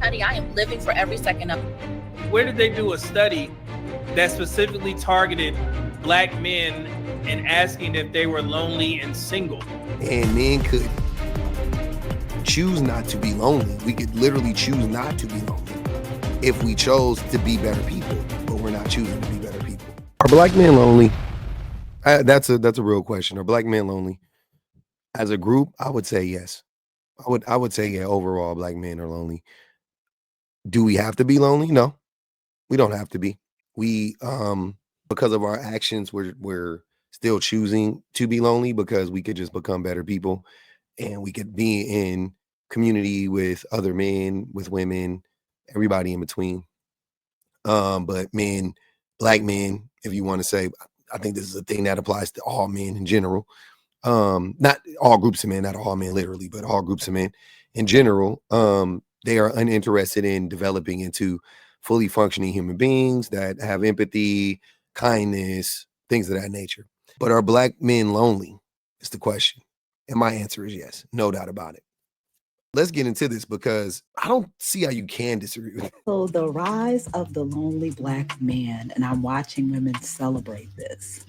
honey, I am living for every second of it. Where did they do a study that specifically targeted Black men and asking if they were lonely and single? And men could choose not to be lonely. We could literally choose not to be lonely if we chose to be better people, but we're not choosing to be better people. Are Black men lonely? That's a real question. Are Black men lonely? As a group, I would say yes. I would say, yeah, overall, Black men are lonely. Do we have to be lonely? No, we don't have to be. We, because of our actions, we're still choosing to be lonely because we could just become better people and we could be in community with other men, with women, everybody in between. But men, Black men, if you want to say, I think this is a thing that applies to all men in general. Not all groups of men, not all men literally, but all groups of men in general. They are uninterested in developing into fully functioning human beings that have empathy, kindness, things of that nature. But are Black men lonely is the question. And my answer is yes, no doubt about it. Let's get into this because I don't see how you can disagree with it. So the rise of the lonely Black man, and I'm watching women celebrate this.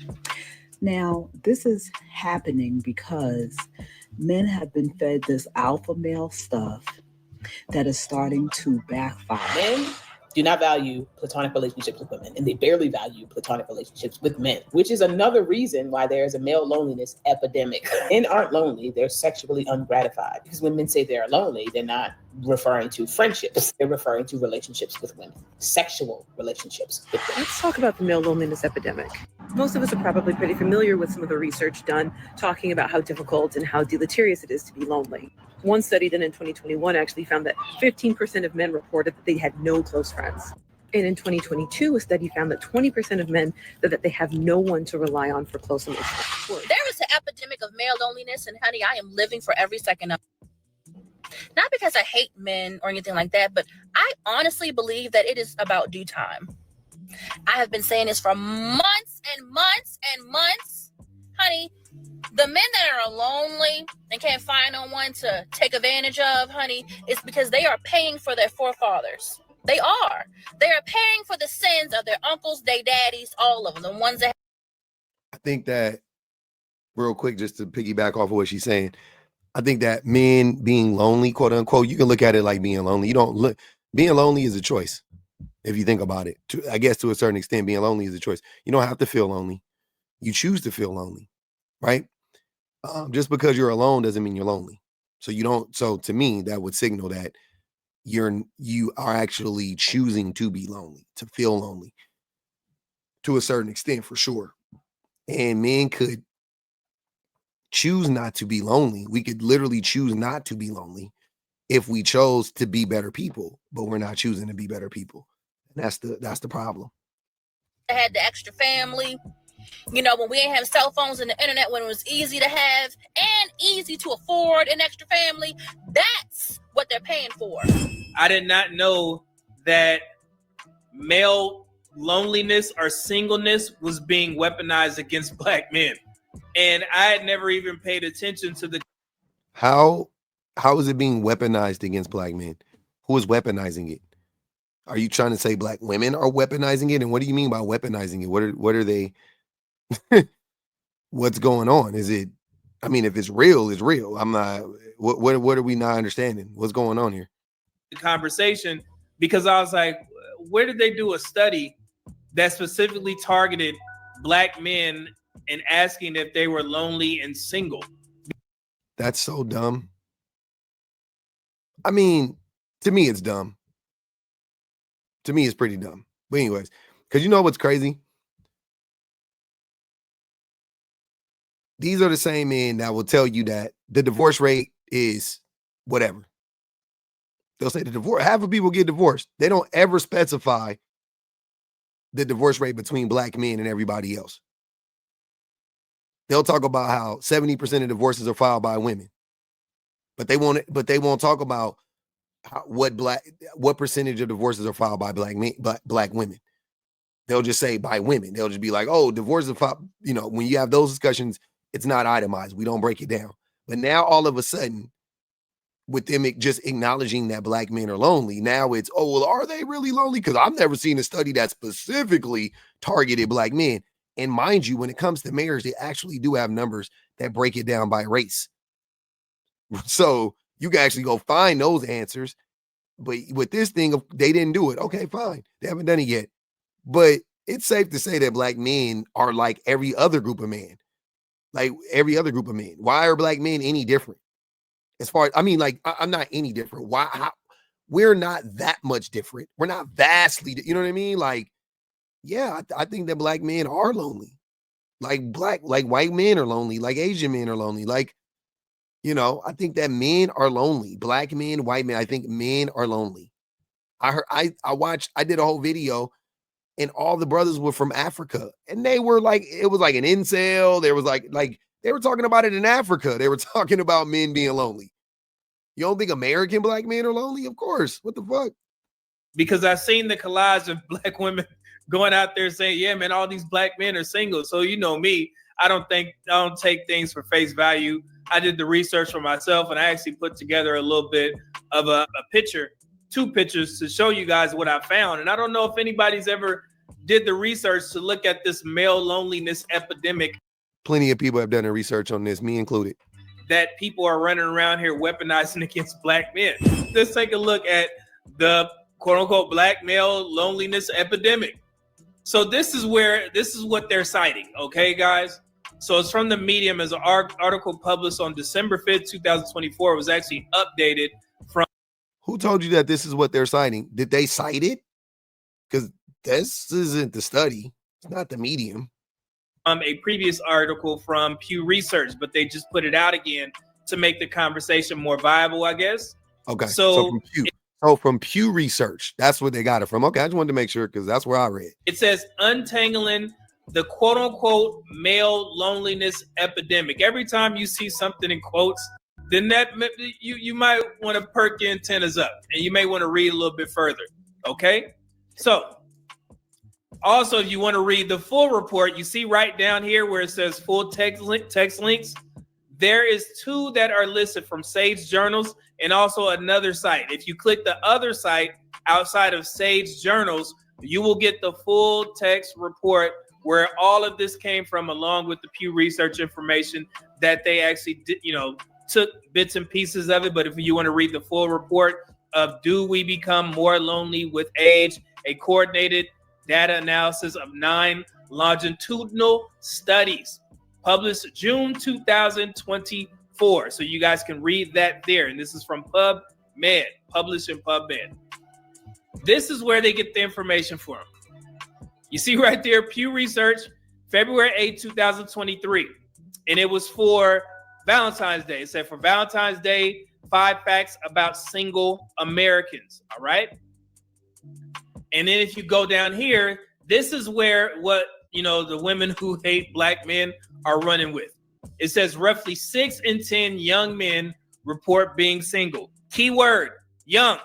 Now, this is happening because men have been fed this alpha male stuff that is starting to backfire. Men do not value platonic relationships with women, and they barely value platonic relationships with men, which is another reason why there is a male loneliness epidemic. Men aren't lonely, they're sexually ungratified. Because when men say they're lonely, they're not referring to friendships, they're referring to relationships with women, sexual relationships with women. Let's talk about the male loneliness epidemic. Most of us are probably pretty familiar with some of the research done talking about how difficult and how deleterious it is to be lonely. One study done in 2021 actually found that 15% of men reported that they had no close friends. And in 2022, a study found that 20% of men said that they have no one to rely on for close emotional support. There is an epidemic of male loneliness, and honey, I am living for every second of it. Not because I hate men or anything like that, but I honestly believe that it is about due time. I have been saying this for months and months and months. Honey, the men that are lonely and can't find no one to take advantage of, honey, it's because they are paying for their forefathers. They are. They are paying for the sins of their uncles, their daddies, all of them, the ones that... I think that, real quick, just to piggyback off of what she's saying, I think that men being lonely, quote unquote, you can look at it like being lonely. Being lonely is a choice. If you think about it, I guess to a certain extent, being lonely is a choice. You don't have to feel lonely. You choose to feel lonely, right? Just because you're alone doesn't mean you're lonely. So to me, that would signal that you are actually choosing to be lonely, to feel lonely to a certain extent, for sure. And men could choose not to be lonely. We could literally choose not to be lonely if we chose to be better people, but we're not choosing to be better people. And that's the problem. I had the extra family. You know, when we didn't have cell phones and the internet, when it was easy to have and easy to afford an extra family, that's what they're paying for. I did not know that male loneliness or singleness was being weaponized against Black men. And I had never even paid attention to the... How is it being weaponized against Black men? Who is weaponizing it? Are you trying to say Black women are weaponizing it? And what do you mean by weaponizing it? What are they... What's going on? Is it, I mean, if it's real, it's real. I'm not, what are we not understanding? What's going on here? The conversation, because I was like, where did they do a study that specifically targeted Black men and asking if they were lonely and single? That's so dumb. I mean, to me, it's dumb. To me, it's pretty dumb. But anyways, because you know what's crazy? These are the same men that will tell you that the divorce rate is whatever. They'll say half of people get divorced. They don't ever specify the divorce rate between Black men and everybody else. They'll talk about how 70% of divorces are filed by women, but they won't talk about what percentage of divorces are filed by Black women. They'll just say by women. They'll just be like, oh, divorces are filed. You know, when you have those discussions, it's not itemized. We don't break it down. But now all of a sudden, with them just acknowledging that black men are lonely. Now it's, oh, well, are they really lonely? Because I've never seen a study that specifically targeted black men. And mind you, when it comes to marriage, they actually do have numbers that break it down by race. So you can actually go find those answers. But with this thing, they didn't do it. Okay, fine. They haven't done it yet. But it's safe to say that black men are like every other group of men. Like every other group of men. Why are black men any different? As far as, I mean, like, I'm not any different. Why? We're not that much different. We're not vastly, you know what I mean? Like, yeah, I think that black men are lonely. Like white men are lonely. Like Asian men are lonely. Like, you know, I think that men are lonely. Black men, white men, I think men are lonely. I did a whole video and all the brothers were from Africa. And they were like, it was like an incel. There was like they were talking about it in Africa. They were talking about men being lonely. You don't think American black men are lonely? Of course. What the fuck? Because I've seen the collage of black women going out there saying, yeah, man, all these black men are single. So you know me, I don't take things for face value. I did the research for myself, and I actually put together a little bit of a picture, 2 pictures to show you guys what I found. And I don't know if anybody's ever did the research to look at this male loneliness epidemic. Plenty of people have done the research on this, me included. That people are running around here weaponizing against black men. Let's take a look at the quote unquote black male loneliness epidemic. So this is what they're citing. Okay, guys. So it's from the Medium as an article published on December 5th, 2024. It was actually updated from. Who told you that this is what they're citing? Did they cite it? Because this isn't the study. It's not the Medium. A previous article from Pew Research, but they just put it out again to make the conversation more viable, I guess. Okay. So from Pew Research, that's what they got it from. Okay, I just wanted to make sure because that's where I read. It says untangling the quote unquote male loneliness epidemic. Every time you see something in quotes, then that you might want to perk your antennas up and you may want to read a little bit further. Okay. So also, if you want to read the full report, you see right down here where it says full text links. There is 2 that are listed from Sage Journals and also another site. If you click the other site outside of Sage Journals, you will get the full text report where all of this came from, along with the Pew Research information that they actually did, took bits and pieces of it. But if you want to read the full report of do we become more lonely with age, a coordinated data analysis of 9 longitudinal studies published June 2024. So you guys can read that there. And this is from PubMed, published in PubMed. This is where they get the information from. You see right there, Pew Research, February 8, 2023. And it was for Valentine's Day. It said for Valentine's Day, 5 facts about single Americans. All right. And then if you go down here, this is where the women who hate black men are running with. It says roughly 6 in 10 young men report being single. Keyword, young.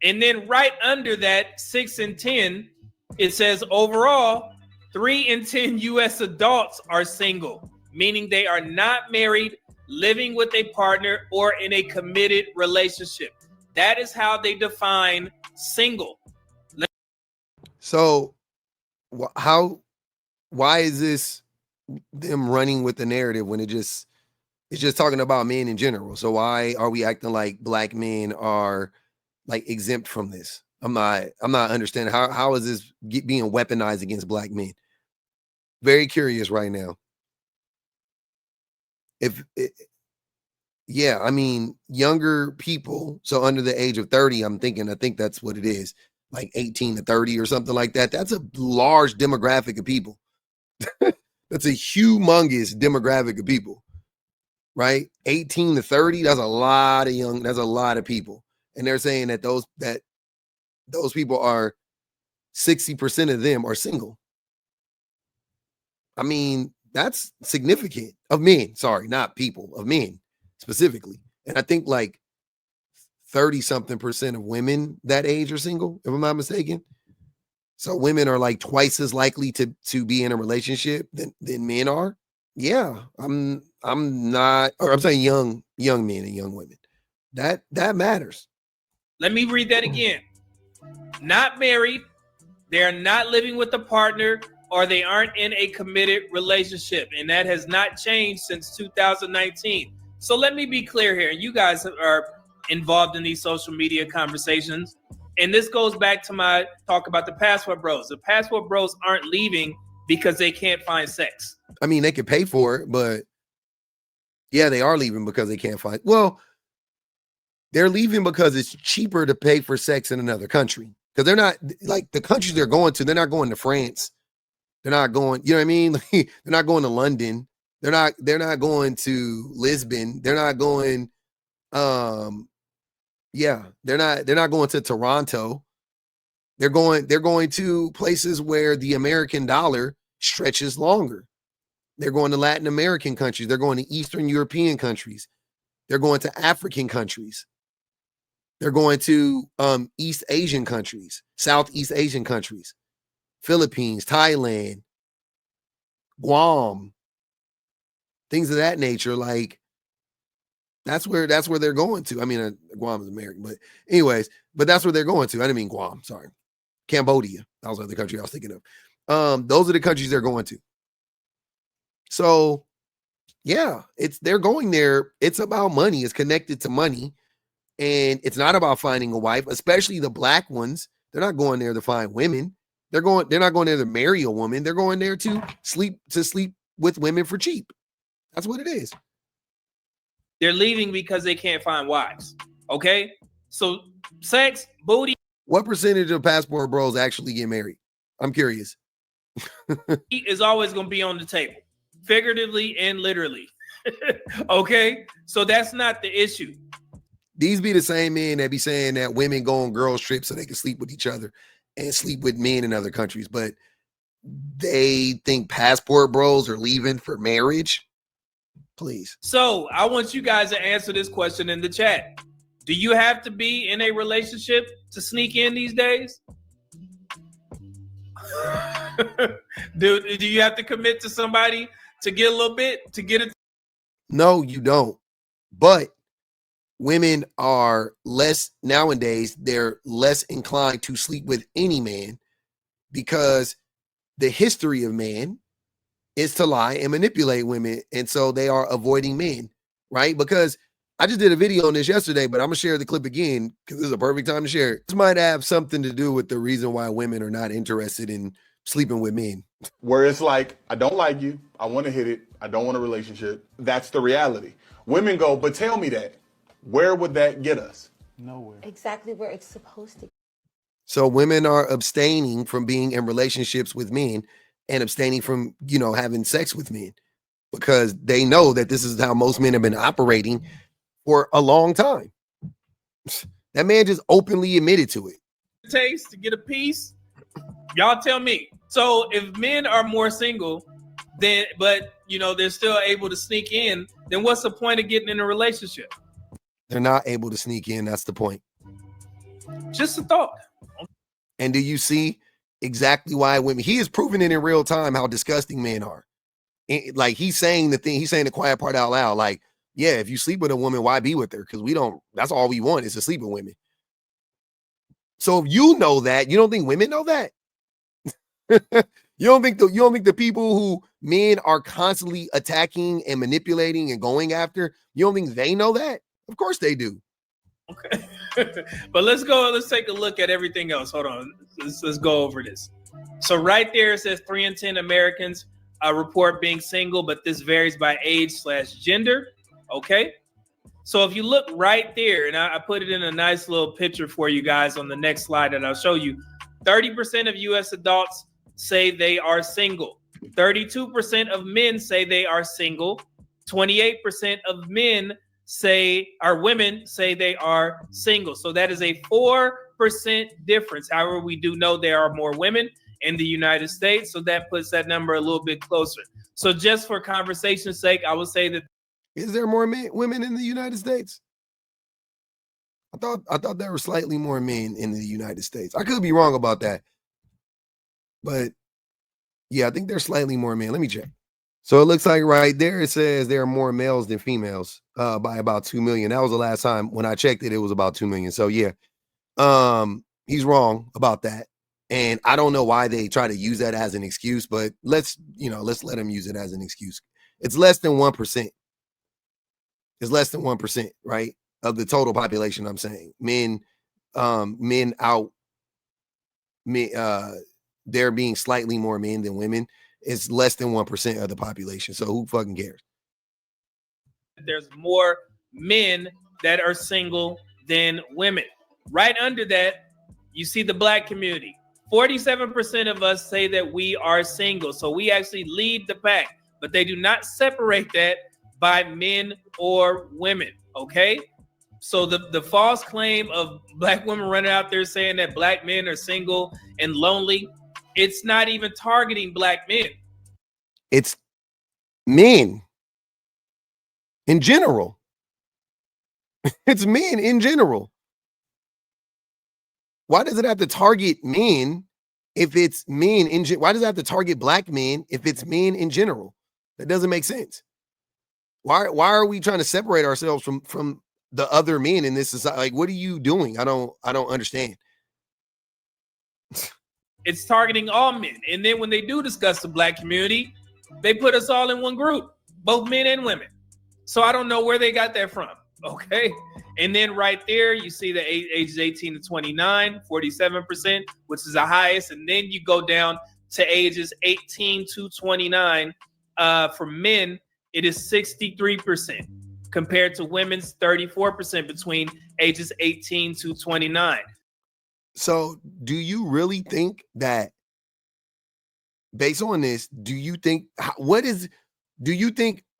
And then right under that 6 in 10, it says overall, 3 in 10 U.S. adults are single, meaning they are not married, living with a partner, or in a committed relationship. That is how they define single. So why is this them running with the narrative when it's just talking about men in general? So why are we acting like black men are like exempt from this? I'm not understanding how is this being weaponized against black men? Very curious right now. I mean, younger people, so under the age of 30, I think that's what it is, like 18 to 30 or something like that. That's a large demographic of people. That's a humongous demographic of people, right? 18 to 30, that's a lot of people. And they're saying that those people are 60% of them are single. I mean, that's significant of men. Sorry, not people, of men specifically. And I think like 30-something% of women that age are single, if I'm not mistaken. So women are like twice as likely to be in a relationship than men are. Yeah, I'm saying young men and young women. That matters. Let me read that again. Not married, they're not living with a partner, or they aren't in a committed relationship. And that has not changed since 2019. So let me be clear here. You guys are involved in these social media conversations. And this goes back to my talk about the passport bros. The passport bros aren't leaving because they can't find sex. I mean, they can pay for it, but yeah, they are leaving because they can't find. Well, they're leaving because it's cheaper to pay for sex in another country. Because they're not like the countries they're going to, they're not going to France. They're not going, you know what I mean? They're not going to London. They're not going to Lisbon. They're not going, yeah, they're not going to Toronto. They're going to places where the American dollar stretches longer. They're going to Latin American countries. They're going to Eastern European countries. They're going to African countries. They're going to East Asian countries, Southeast Asian countries, Philippines, Thailand, Guam, things of that nature. Like that's where they're going to. I mean, Guam is American, but anyways, but that's where they're going to. I didn't mean Guam. Sorry, Cambodia. That was the other country I was thinking of. Those are the countries they're going to. So, yeah, they're going there. It's about money. It's connected to money. And it's not about finding a wife, especially the black ones. They're not going there to find women. They're not going there to marry a woman. They're going there to sleep with women for cheap. That's what it is. They're leaving because they can't find wives. Okay? So sex, booty. What percentage of passport bros actually get married? I'm curious. Is always going to be on the table, figuratively and literally. Okay? So that's not the issue. These be the same men that be saying that women go on girls trips so they can sleep with each other and sleep with men in other countries, but they think passport bros are leaving for marriage. Please. So I want you guys to answer this question in the chat. Do you have to be in a relationship to sneak in these days? Do you have to commit to somebody to get a little bit, to get it? No, you don't. But women are less nowadays, they're less inclined to sleep with any man because the history of man is to lie and manipulate women. And so they are avoiding men, right? Because I just did a video on this yesterday, but I'm going to share the clip again because this is a perfect time to share it. This might have something to do with the reason why women are not interested in sleeping with men. Where it's like, I don't like you. I want to hit it. I don't want a relationship. That's the reality. Women go, but tell me that. Where would that get us? Nowhere. Exactly where it's supposed to. So women are abstaining from being in relationships with men and abstaining from, having sex with men because they know that this is how most men have been operating for a long time. That man just openly admitted to it. Taste to get a piece. Y'all tell me. So if men are more single, but they're still able to sneak in, then what's the point of getting in a relationship? They're not able to sneak in. That's the point. Just a thought. And do you see exactly why women? He is proving it in real time how disgusting men are. Like he's saying the quiet part out loud. Like, yeah, if you sleep with a woman, why be with her? Because that's all we want is to sleep with women. So if you know that, you don't think women know that? You don't think the people who men are constantly attacking and manipulating and going after, you don't think they know that? Of course they do. Okay. But let's take a look at everything else. Hold on. Let's go over this. So right there it says 3 in 10 Americans report being single, but this varies by age/gender. Okay. So if you look right there, and I put it in a nice little picture for you guys on the next slide that I'll show you, 30% of U.S. adults say they are single. 32% of men say they are single. 28% of women say they are single. So that is a 4% difference. However, we do know there are more women in the United States, so that puts that number a little bit closer. So just for conversation's sake, I would say that. Is there more women in the United States? I thought there were slightly more men in the United States. I could be wrong about that. But yeah, I think there's slightly more men. Let me check. So it looks like right there it says there are more males than females by about 2 million. That was the last time when I checked it, it was about 2 million. So yeah, he's wrong about that. And I don't know why they try to use that as an excuse, but let's let him use it as an excuse. It's less than 1%. It's less than 1%, right? Of the total population, I'm saying. Men there being slightly more men than women is less than 1% of the population. So who fucking cares? There's more men that are single than women. Right under that, you see the black community. 47% of us say that we are single. So we actually lead the pack, but they do not separate that by men or women. Okay. So the false claim of black women running out there saying that black men are single and lonely, it's not even targeting black men. It's men in general. It's men in general. Why does it have to target men if it's men in why does it have to target black men if it's men in general? That doesn't make sense. Why are we trying to separate ourselves from the other men in this society? Like, what are you doing? I don't understand. It's targeting all men. And then when they do discuss the black community, they put us all in one group, both men and women. So I don't know where they got that from. Okay. And then right there, you see the ages 18 to 29, 47%, which is the highest. And then you go down to ages 18 to 29. For men, it is 63% compared to women's 34% between ages 18 to 29. So do you really think that based on this, do you think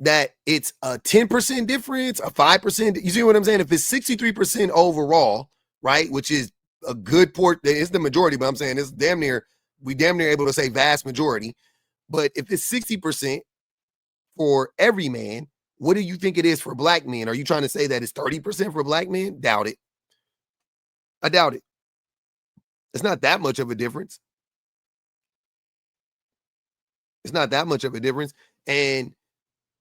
that it's a 10% difference, a 5%? You see what I'm saying? If it's 63% overall, right, which is a good port, it's the majority, but I'm saying it's damn near able to say vast majority. But if it's 60% for every man, what do you think it is for black men? Are you trying to say that it's 30% for black men? Doubt it. I doubt it. It's not that much of a difference. It's not that much of a difference. And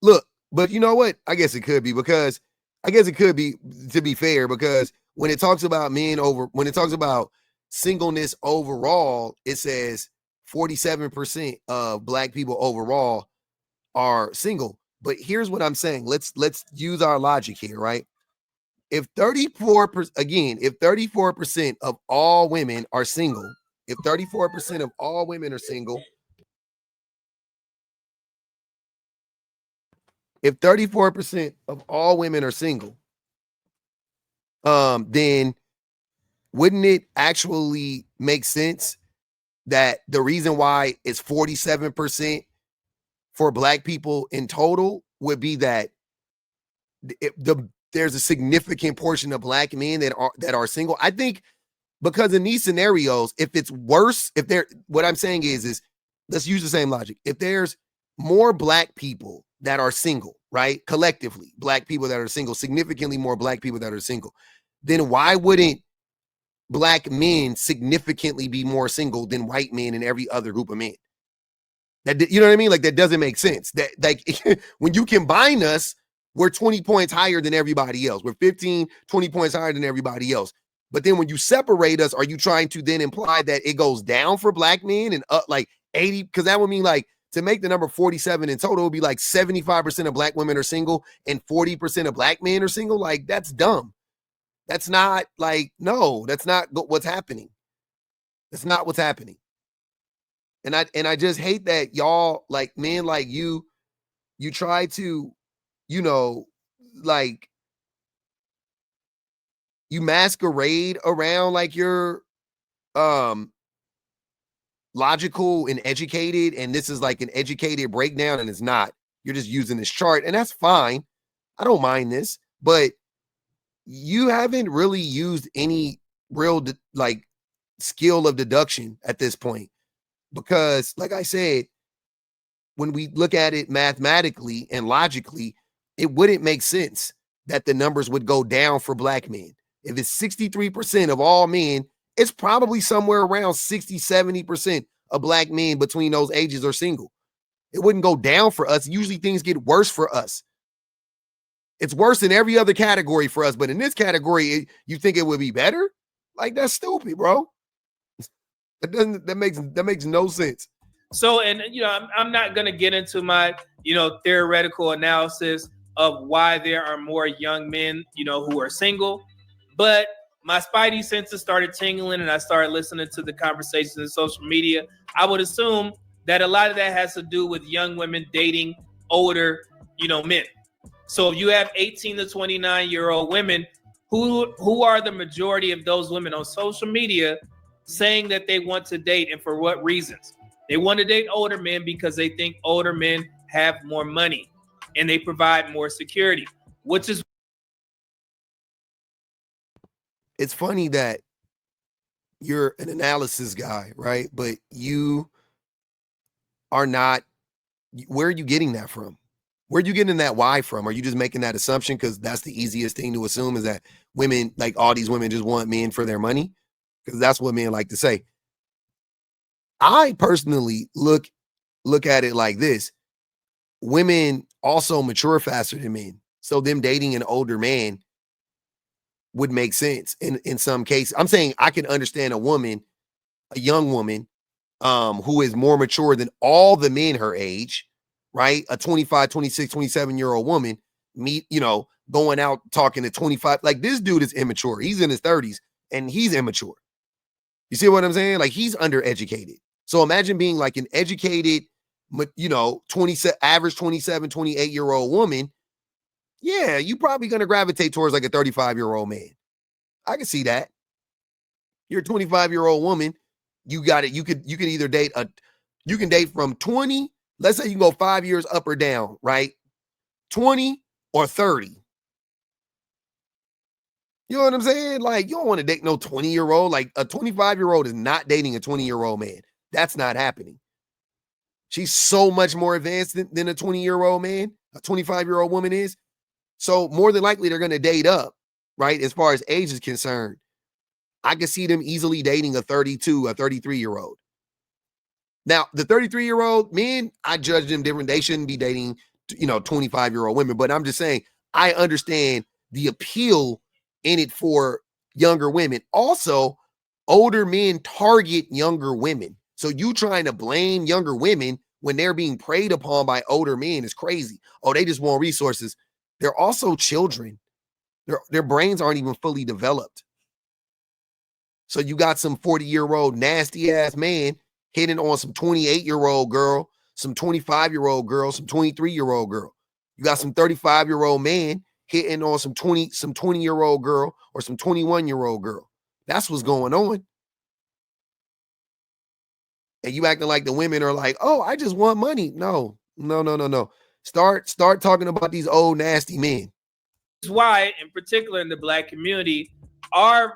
look, but you know what? I guess it could be, because I guess it could be, to be fair, because when it talks about when it talks about singleness overall, it says 47% of black people overall are single. But here's what I'm saying. Let's use our logic here, right? If 34% of all women are single, if 34% of all women are single, if 34% of all women are single, then wouldn't it actually make sense that the reason why it's 47% for black people in total would be that there's a significant portion of black men that are single? I think because in these scenarios, if it's worse, what I'm saying is let's use the same logic. If there's more black people that are single, right? Collectively, black people that are single, significantly more black people that are single, then why wouldn't black men significantly be more single than white men in every other group of men? That, you know what I mean? Like, that doesn't make sense. That, like, when you combine us, we're 20 points higher than everybody else. We're 15, 20 points higher than everybody else. But then when you separate us, are you trying to then imply that it goes down for black men and up like 80? Because that would mean, like, to make the number 47 in total, it would be like 75% of black women are single and 40% of black men are single. Like, that's dumb. That's not, like, no, that's not what's happening. That's not what's happening. And I just hate that y'all, like, men like you try to, you know, like, you masquerade around like you're logical and educated, and this is like an educated breakdown, and it's not. You're just using this chart, and that's fine. I don't mind this, but you haven't really used any real like skill of deduction at this point, because like I said, when we look at it mathematically and logically, it wouldn't make sense that the numbers would go down for black men. If it's 63% of all men, it's probably somewhere around 60, 70% of black men between those ages are single. It wouldn't go down for us. Usually things get worse for us. It's worse in every other category for us, but in this category, you think it would be better? Like, that's stupid, bro. That makes no sense. So, and I'm not gonna get into my theoretical analysis of why there are more young men who are single, but my spidey senses started tingling, and I started listening to the conversations in social media. I would assume that a lot of that has to do with young women dating older men. So if you have 18 to 29-year-old women, who are the majority of those women on social media saying that they want to date, and for what reasons? They want to date older men because they think older men have more money and they provide more security, which is. It's funny that you're an analysis guy, right? But you are not. Where are you getting that from? Where are you getting that why from? Are you just making that assumption because that's the easiest thing to assume, is that women, like all these women, just want men for their money? Because that's what men like to say. I personally look at it like this. Women also mature faster than men. So them dating an older man would make sense in some cases. I'm saying I can understand a young woman, who is more mature than all the men her age, right? A 25, 26, 27-year-old woman, going out talking to 25. Like, this dude is immature. He's in his 30s and he's immature. You see what I'm saying? Like, he's undereducated. So imagine being like an educated, average 27, 28-year-old woman. Yeah, you probably going to gravitate towards like a 35-year-old man. I can see that. You're a 25-year-old woman. You got it. You could either date you can date from 20. Let's say you can go 5 years up or down, right? 20 or 30. You know what I'm saying? Like, you don't want to date no 20-year-old. Like, a 25-year-old is not dating a 20-year-old man. That's not happening. She's so much more advanced than a 20-year-old man, a 25-year-old woman is. So more than likely, they're going to date up, right? As far as age is concerned, I could see them easily dating a 32, a 33-year-old. Now, the 33-year-old men, I judge them different. They shouldn't be dating, 25-year-old women. But I'm just saying, I understand the appeal in it for younger women. Also, older men target younger women. So you trying to blame younger women when they're being preyed upon by older men is crazy. Oh, they just want resources. They're also children. Their brains aren't even fully developed. So you got some 40-year-old nasty ass man hitting on some 28-year-old girl, some 25-year-old girl, some 23-year-old girl. You got some 35-year-old man hitting on some 20-year-old girl or some 21-year-old girl. That's what's going on. And you acting like the women are like, oh, I just want money. No. Start talking about these old nasty men. This is why, in particular in the Black community, our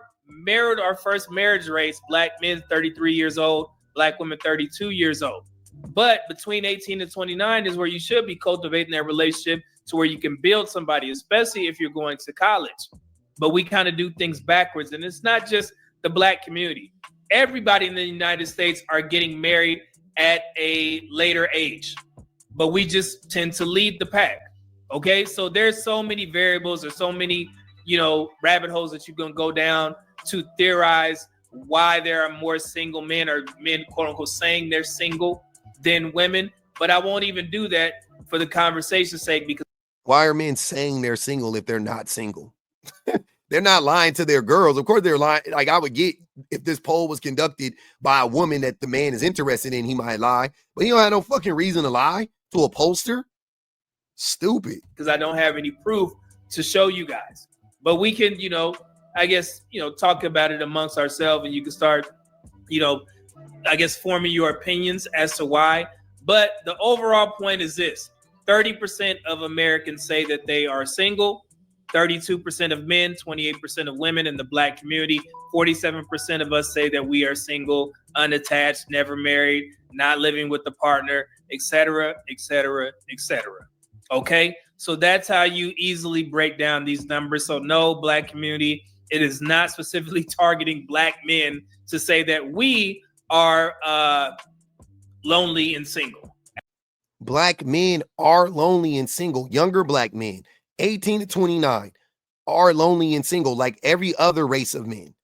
first marriage rates, Black men 33 years old, Black women 32 years old. But between 18 and 29 is where you should be cultivating that relationship to where you can build somebody, especially if you're going to college. But we kind of do things backwards. And it's not just the Black community. Everybody in the United States are getting married at a later age, but we just tend to lead the pack. Okay, so there's so many variables, there's so many, rabbit holes that you're gonna go down to theorize why there are more single men, or men, quote unquote, saying they're single than women. But I won't even do that for the conversation's sake, because why are men saying they're single if they're not single? They're not lying to their girls. Of course they're lying. Like, I would get, if this poll was conducted by a woman that the man is interested in, he might lie. But he don't have no fucking reason to lie to a pollster. Stupid. Because I don't have any proof to show you guys. But we can, I guess, talk about it amongst ourselves, and you can start, I guess, forming your opinions as to why. But the overall point is this: 30% of Americans say that they are single. 32% of men, 28% of women in the Black community, 47% of us say that we are single, unattached, never married, not living with a partner, etc., etc., etc. Okay, so that's how you easily break down these numbers. So no, Black community, it is not specifically targeting Black men to say that we are lonely and single. Black men are lonely and single. Younger black men, 18 to 29, are lonely and single like every other race of men.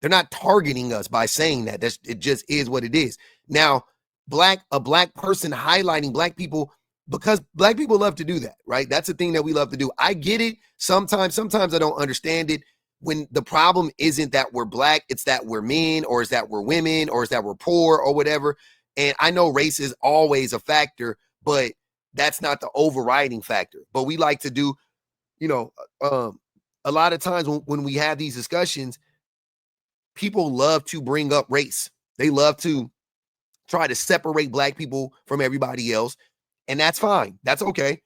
They're not targeting us by saying that. It just is what it is. Now, a black person highlighting black people, because black people love to do that, right? That's the thing that we love to do. I get it. Sometimes I don't understand it. When the problem isn't that we're black, it's that we're men, or is that we're women, or is that we're poor, or whatever. And I know race is always a factor, but that's not the overriding factor. But we like to do, a lot of times when we have these discussions, people love to bring up race. They love to try to separate black people from everybody else. And that's fine. That's okay.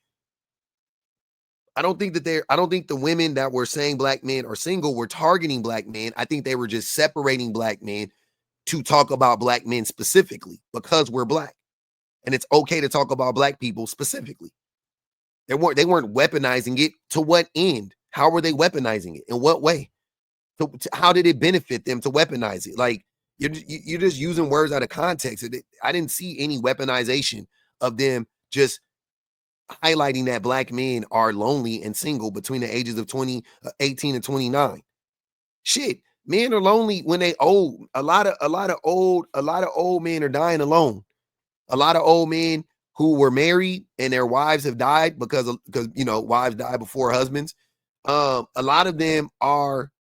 I don't think the women that were saying black men are single were targeting black men. I think they were just separating black men to talk about black men specifically because we're black. And it's okay to talk about black people specifically. They weren't weaponizing it. To what end? How were they weaponizing it? In what way? How did it benefit them to weaponize it? Like, you're just using words out of context. I didn't see any weaponization of them just highlighting that black men are lonely and single between the ages of 18 and 29. Shit, men are lonely when they old. A lot of old men are dying alone. A lot of old men who were married and their wives have died because wives die before husbands. A lot of them are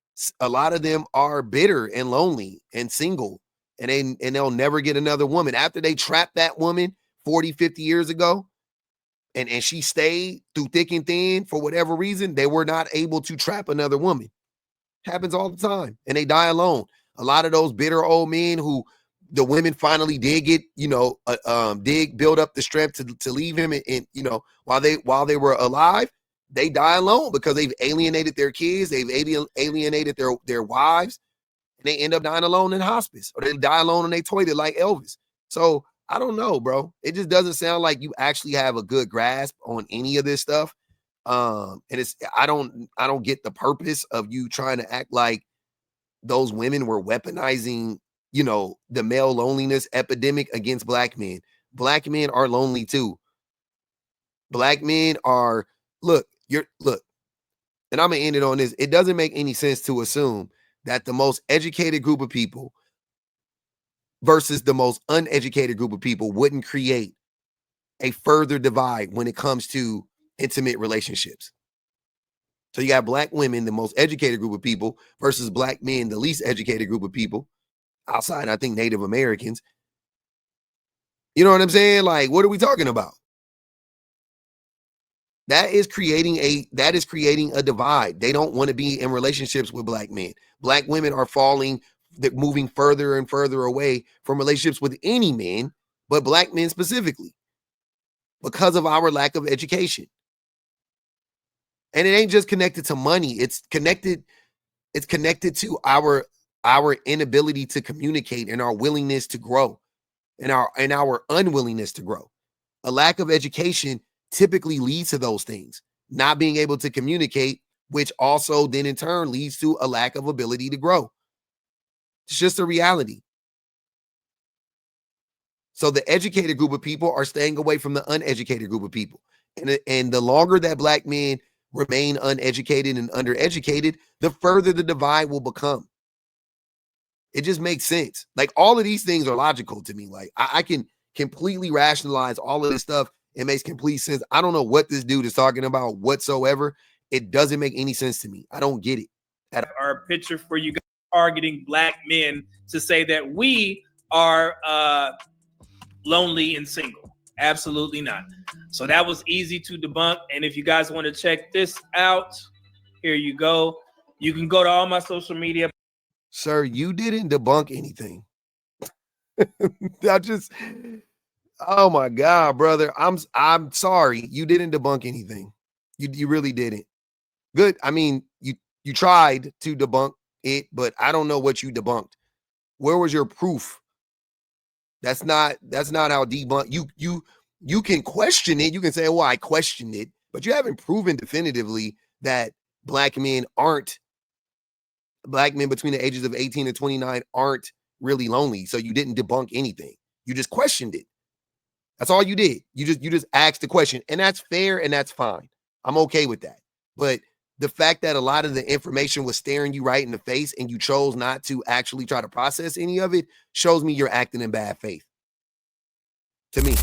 bitter and lonely and single, and they'll never get another woman after they trapped that woman 40, 50 years ago. And she stayed through thick and thin for whatever reason. They were not able to trap another woman. Happens all the time. And they die alone. A lot of those bitter old men who the women finally did get, did build up the strength to leave him. And while they were alive, they die alone because they've alienated their kids. They've alienated their wives. And they end up dying alone in hospice, or they die alone in their toilet like Elvis. So I don't know, bro. It just doesn't sound like you actually have a good grasp on any of this stuff. And I don't get the purpose of you trying to act like those women were weaponizing, the male loneliness epidemic against black men. Black men are lonely too. Black men are, look, and I'm gonna end it on this. It doesn't make any sense to assume that the most educated group of people versus the most uneducated group of people wouldn't create a further divide when it comes to intimate relationships. So you got black women, the most educated group of people, versus black men, the least educated group of people, outside, I think, Native Americans. You know what I'm saying? Like, what are we talking about? That is creating a divide. They don't want to be in relationships with black men. Black women are moving further and further away from relationships with any men, but black men specifically, because of our lack of education. And it ain't just connected to money. It's connected to our inability to communicate and our willingness to grow and our unwillingness to grow. A lack of education typically leads to those things, not being able to communicate, which also then in turn leads to a lack of ability to grow. It's just a reality. So the educated group of people are staying away from the uneducated group of people. And the longer that black men remain uneducated and undereducated, the further the divide will become. It just makes sense. Like, all of these things are logical to me. Like, I can completely rationalize all of this stuff. It makes complete sense. I don't know what this dude is talking about whatsoever. It doesn't make any sense to me. I don't get it. Our picture for you guys targeting black men to say that we are lonely and single. Absolutely not. So that was easy to debunk. And if you guys want to check this out, here you go. You can go to all my social media. Sir, you didn't debunk anything. Oh my God, brother. I'm sorry. You didn't debunk anything. You really didn't. Good. I mean, you tried to debunk it, but I don't know what you debunked. Where was your proof? That's not how debunk. You can question it. You can say, well, I questioned it, but you haven't proven definitively that black men between the ages of 18 and 29 aren't really lonely. So you didn't debunk anything. You just questioned it. That's all you did. You just asked the question, and that's fair and that's fine. I'm okay with that. But the fact that a lot of the information was staring you right in the face and you chose not to actually try to process any of it shows me you're acting in bad faith. To me.